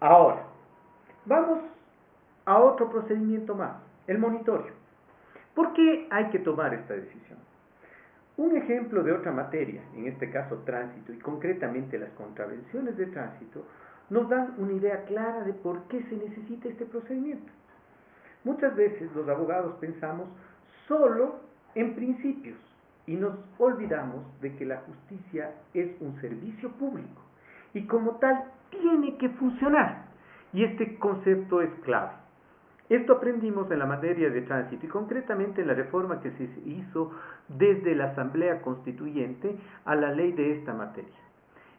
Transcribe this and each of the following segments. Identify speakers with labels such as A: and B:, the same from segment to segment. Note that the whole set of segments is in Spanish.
A: Ahora, vamos a otro procedimiento más, el monitoreo. ¿Por qué hay que tomar esta decisión? Un ejemplo de otra materia, en este caso tránsito y concretamente las contravenciones de tránsito, nos dan una idea clara de por qué se necesita este procedimiento. Muchas veces los abogados pensamos solo en principios y nos olvidamos de que la justicia es un servicio público y como tal tiene que funcionar. Y este concepto es clave. Esto aprendimos en la materia de tránsito y concretamente en la reforma que se hizo desde la Asamblea Constituyente a la ley de esta materia.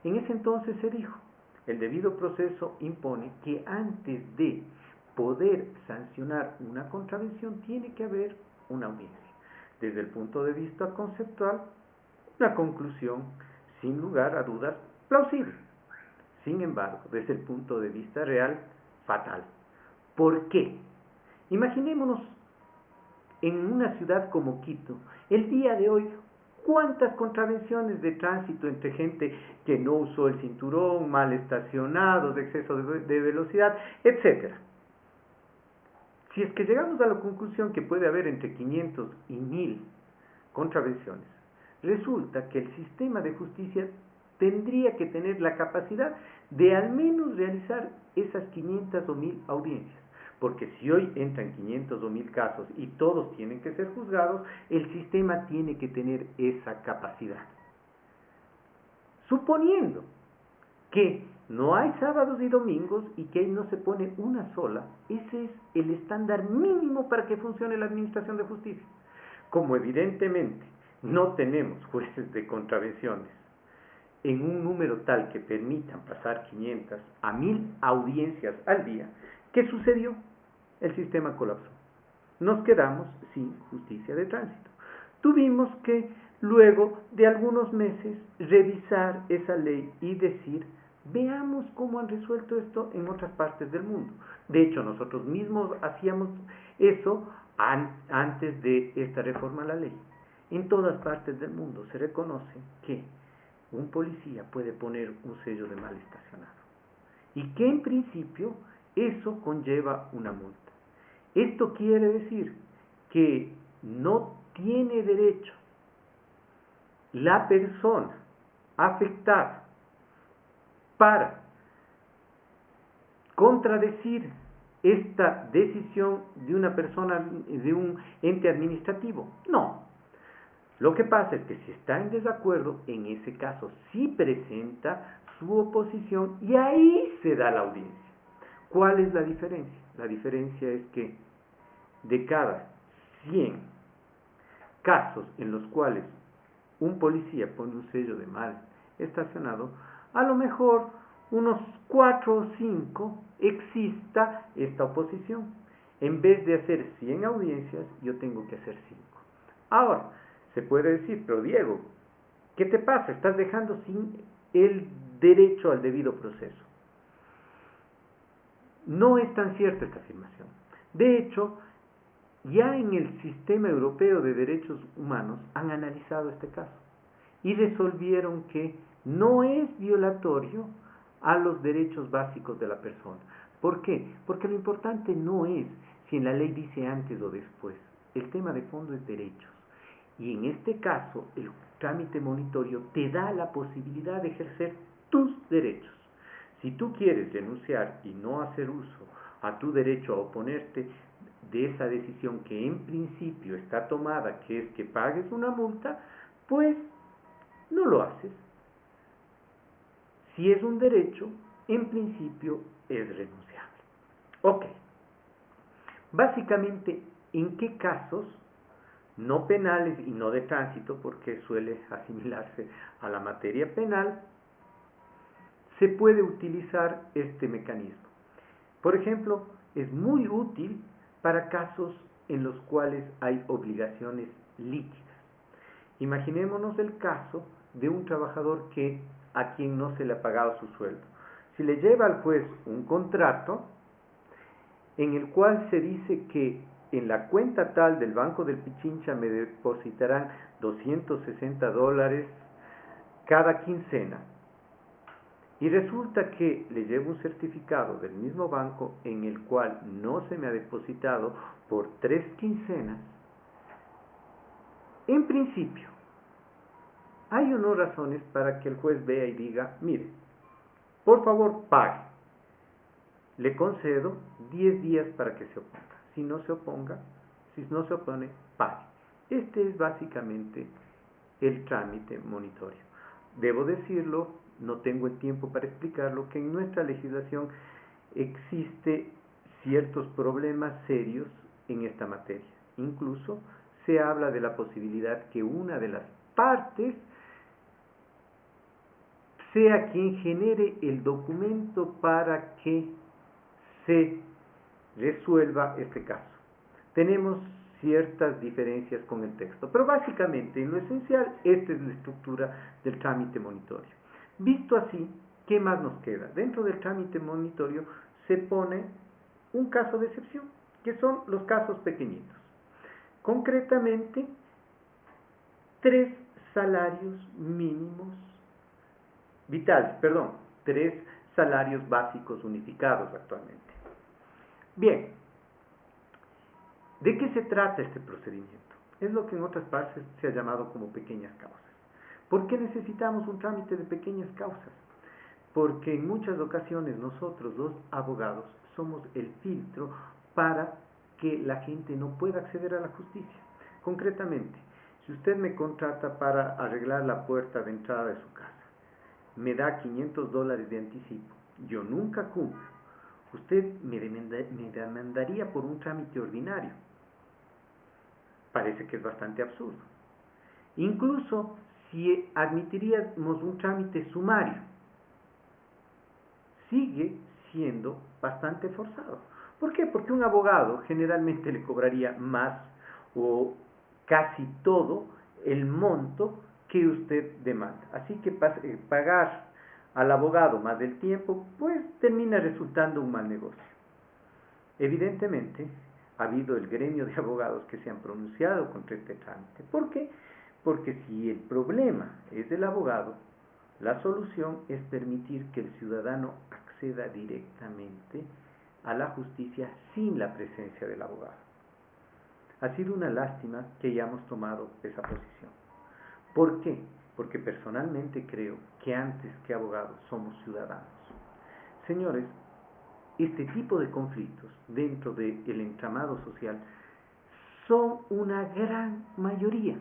A: En ese entonces se dijo, el debido proceso impone que antes de poder sancionar una contravención tiene que haber una audiencia. Desde el punto de vista conceptual, una conclusión, sin lugar a dudas, plausible. Sin embargo, desde el punto de vista real, fatal. ¿Por qué? Imaginémonos en una ciudad como Quito, el día de hoy, ¿cuántas contravenciones de tránsito entre gente que no usó el cinturón, mal estacionados, exceso de velocidad, etcétera? Si es que llegamos a la conclusión que puede haber entre 500 y 1000 contravenciones, resulta que el sistema de justicia tendría que tener la capacidad de al menos realizar esas 500 o 1000 audiencias. Porque si hoy entran 500 o 1000 casos y todos tienen que ser juzgados, el sistema tiene que tener esa capacidad. Suponiendo que no hay sábados y domingos y que ahí no se pone una sola, ese es el estándar mínimo para que funcione la administración de justicia. Como evidentemente no tenemos jueces de contravenciones en un número tal que permitan pasar 500 a 1000 audiencias al día, ¿qué sucedió? El sistema colapsó. Nos quedamos sin justicia de tránsito. Tuvimos que, luego de algunos meses, revisar esa ley y decir, veamos cómo han resuelto esto en otras partes del mundo. De hecho, nosotros mismos hacíamos eso antes de esta reforma a la ley. En todas partes del mundo se reconoce que un policía puede poner un sello de mal estacionado y que en principio eso conlleva una multa. Esto quiere decir que no tiene derecho la persona afectada para contradecir esta decisión de una persona, de un ente administrativo. No. Lo que pasa es que si está en desacuerdo, en ese caso sí presenta su oposición y ahí se da la audiencia. ¿Cuál es la diferencia? La diferencia es que de cada 100 casos en los cuales un policía pone un sello de mal estacionado, a lo mejor unos 4 o 5 exista esta oposición. En vez de hacer 100 audiencias, yo tengo que hacer 5. Ahora, se puede decir, pero Diego, ¿qué te pasa? Estás dejando sin el derecho al debido proceso. No es tan cierta esta afirmación. De hecho, ya en el Sistema Europeo de Derechos Humanos han analizado este caso y resolvieron que no es violatorio a los derechos básicos de la persona. ¿Por qué? Porque lo importante no es si en la ley dice antes o después. El tema de fondo es derechos. Y en este caso, el trámite monitorio te da la posibilidad de ejercer tus derechos. Si tú quieres denunciar y no hacer uso a tu derecho a oponerte de esa decisión que en principio está tomada, que es que pagues una multa, pues no lo haces. Si es un derecho, en principio es renunciable. Ok. Básicamente, ¿en qué casos, no penales y no de tránsito, porque suele asimilarse a la materia penal, se puede utilizar este mecanismo? Por ejemplo, es muy útil para casos en los cuales hay obligaciones líquidas. Imaginémonos el caso de un trabajador a quien no se le ha pagado su sueldo. Si le lleva al juez un contrato en el cual se dice que en la cuenta tal del Banco del Pichincha me depositarán $260 cada quincena, Y resulta que le llevo un certificado del mismo banco en el cual no se me ha depositado por 3 quincenas. En principio, hay unas razones para que el juez vea y diga, mire, por favor pague. Le concedo 10 días para que se oponga. Si no se opone, pague. Este es básicamente el trámite monitorio. Debo decirlo, no tengo el tiempo para explicarlo, que en nuestra legislación existe ciertos problemas serios en esta materia. Incluso se habla de la posibilidad que una de las partes sea quien genere el documento para que se resuelva este caso. Tenemos ciertas diferencias con el texto, pero básicamente, en lo esencial, esta es la estructura del trámite monitorio. Visto así, ¿qué más nos queda? Dentro del trámite monitorio se pone un caso de excepción, que son los casos pequeñitos. Concretamente, 3 salarios mínimos vitales, perdón, 3 salarios básicos unificados actualmente. Bien, ¿de qué se trata este procedimiento? Es lo que en otras partes se ha llamado como pequeñas causas. ¿Por qué necesitamos un trámite de pequeñas causas? Porque en muchas ocasiones nosotros, los abogados, somos el filtro para que la gente no pueda acceder a la justicia. Concretamente, si usted me contrata para arreglar la puerta de entrada de su casa, me da $500 de anticipo, yo nunca cumplo, usted me demandaría por un trámite ordinario. Parece que es bastante absurdo. Incluso si admitiríamos un trámite sumario, sigue siendo bastante forzado. ¿Por qué? Porque un abogado generalmente le cobraría más o casi todo el monto que usted demanda. Así que pagar al abogado más del tiempo, pues termina resultando un mal negocio. Evidentemente, ha habido el gremio de abogados que se han pronunciado contra este trámite. ¿Por qué? Porque si el problema es del abogado, la solución es permitir que el ciudadano acceda directamente a la justicia sin la presencia del abogado. Ha sido una lástima que hayamos tomado esa posición. ¿Por qué? Porque personalmente creo que antes que abogados somos ciudadanos. Señores, este tipo de conflictos dentro del entramado social son una gran mayoría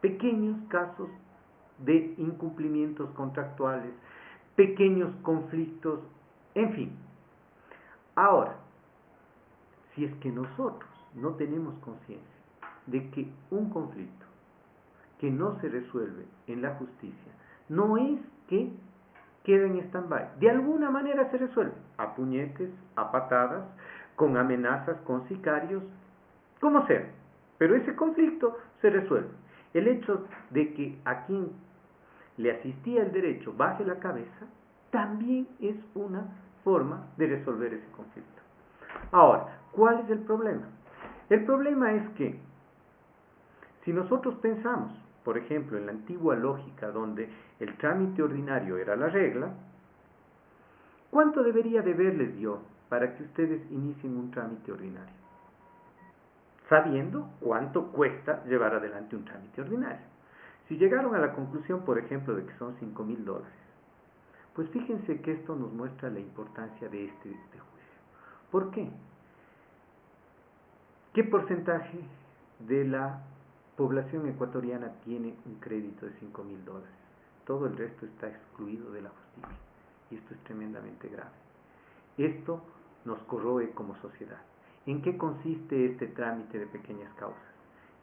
A: pequeños casos de incumplimientos contractuales, pequeños conflictos, en fin. Ahora, si es que nosotros no tenemos conciencia de que un conflicto que no se resuelve en la justicia no es que queda en stand-by, de alguna manera se resuelve, a puñetes, a patadas, con amenazas, con sicarios, como sea, pero ese conflicto se resuelve. El hecho de que a quien le asistía el derecho baje la cabeza también es una forma de resolver ese conflicto. Ahora, ¿cuál es el problema? El problema es que si nosotros pensamos, por ejemplo, en la antigua lógica donde el trámite ordinario era la regla, ¿cuánto debería deberles yo para que ustedes inicien un trámite ordinario? Sabiendo cuánto cuesta llevar adelante un trámite ordinario. Si llegaron a la conclusión, por ejemplo, de que son $5,000, pues fíjense que esto nos muestra la importancia de este juicio. ¿Por qué? ¿Qué porcentaje de la población ecuatoriana tiene un crédito de $5,000? Todo el resto está excluido de la justicia. Y esto es tremendamente grave. Esto nos corroe como sociedad. ¿En qué consiste este trámite de pequeñas causas?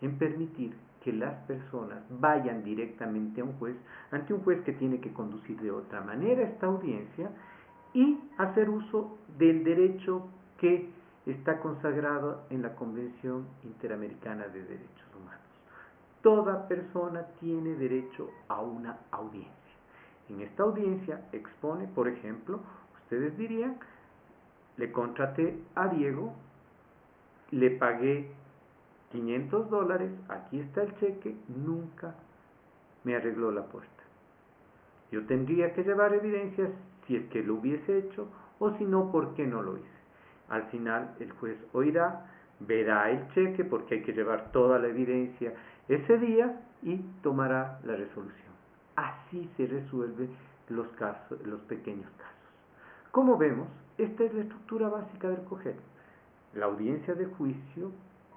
A: En permitir que las personas vayan directamente a ante un juez que tiene que conducir de otra manera esta audiencia y hacer uso del derecho que está consagrado en la Convención Interamericana de Derechos Humanos. Toda persona tiene derecho a una audiencia. En esta audiencia expone, por ejemplo, ustedes dirían, le contraté a Diego, le pagué $500, aquí está el cheque, nunca me arregló la puerta. Yo tendría que llevar evidencias si es que lo hubiese hecho, o si no, por qué no lo hice. Al final el juez oirá, verá el cheque, porque hay que llevar toda la evidencia ese día, y tomará la resolución. Así se resuelven los casos, los pequeños casos. Como vemos, esta es la estructura básica del COGEL. La audiencia de juicio,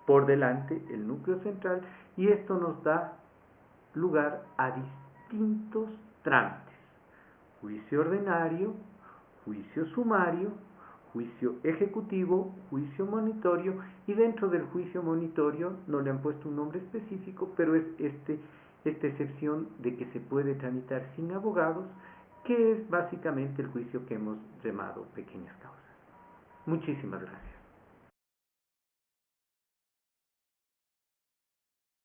A: por delante el núcleo central, y esto nos da lugar a distintos trámites: juicio ordinario, juicio sumario, juicio ejecutivo, juicio monitorio, y dentro del juicio monitorio no le han puesto un nombre específico, pero es esta excepción de que se puede tramitar sin abogados, que es básicamente el juicio que hemos llamado pequeñas causas. Muchísimas gracias.